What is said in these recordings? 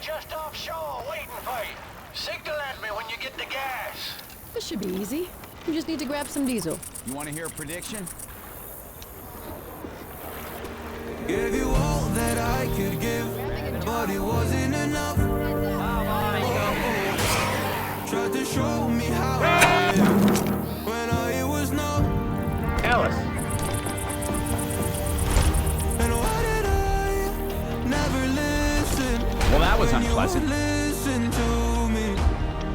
just offshore waiting for you. Signal at me when you get the gas. This should be easy. You just need to grab some diesel. You want to hear a prediction? Gave you all that I could give, but it wasn't enough. Tried to show me how I live when I was numb. Ellis. And why did I never listen? Well, that was when unpleasant. you listen to me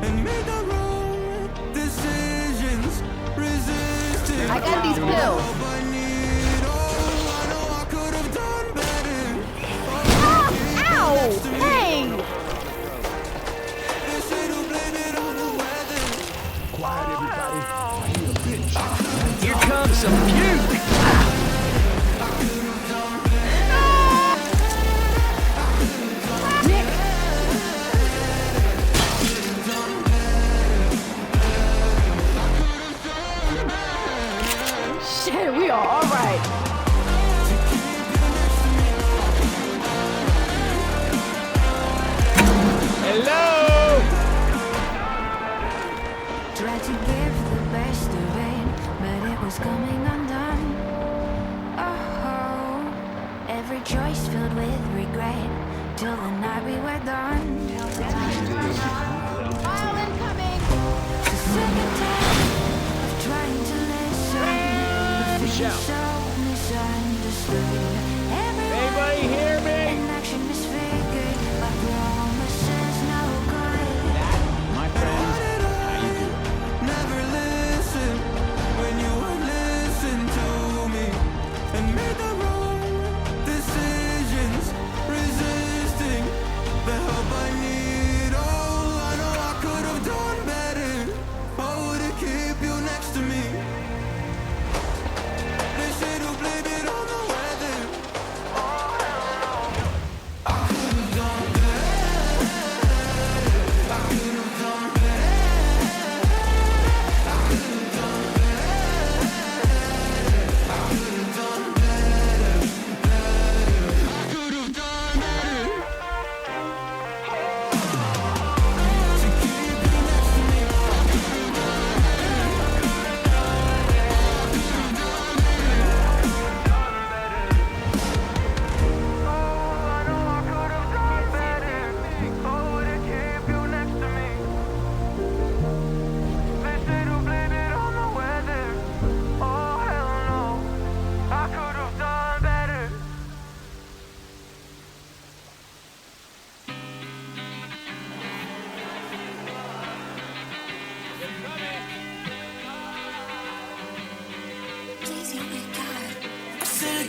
and made the wrong decisions, resisting. I got these pills. Hey! Quiet, everybody. I need a bitch. Here comes some puke. Nick! Shit, we are all right. Hello! Tried to give the best of it, but it was coming undone. Oh, every choice filled with regret, till the night we were done. File incoming! The second time of trying to listen, Michelle. so misunderstood. Anybody hear me? In action disfigured, my promises no good. My friends, how you doing? Never listen when you would listen to me and made the wrong decisions, resisting the help I need. Oh, I know I could have done better. Oh, to keep you next to me. They say to blame it on the weather. Oh, hell no. I could have done better. I could have done better.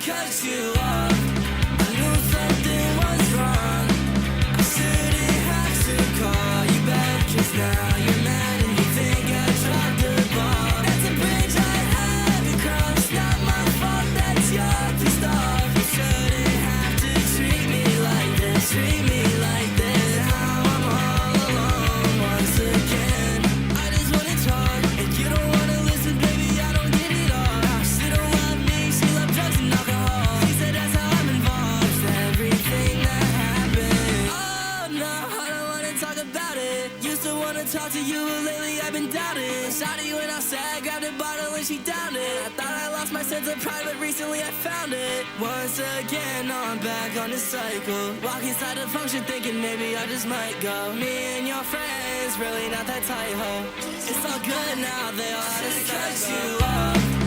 Cut you off. I knew something was wrong. I shouldn't have to call you back, 'cause now you're mad and you think I dropped the ball. That's a bridge I haven't crossed. Not my fault, that's your pissed off. You shouldn't have to treat me like this. Treat me like this. Now I'm all alone once again. I just wanna talk and you don't wanna listen, baby. I don't get it all. She don't love me, she loves drugs and alcohol. She said that's how I'm involved. Everything that happened. Oh no, I don't wanna talk about it. Used to wanna talk to you, but lately I've been doubted. Shawty went outside, grabbed a bottle and she downed it. I thought I lost my sense of pride, but recently I found it. Once again, now I'm back on the cycle. Walk inside the function thinking maybe I just might go. Me and your friends, really not that tight, ho. It's all good now, they all had to cut you off.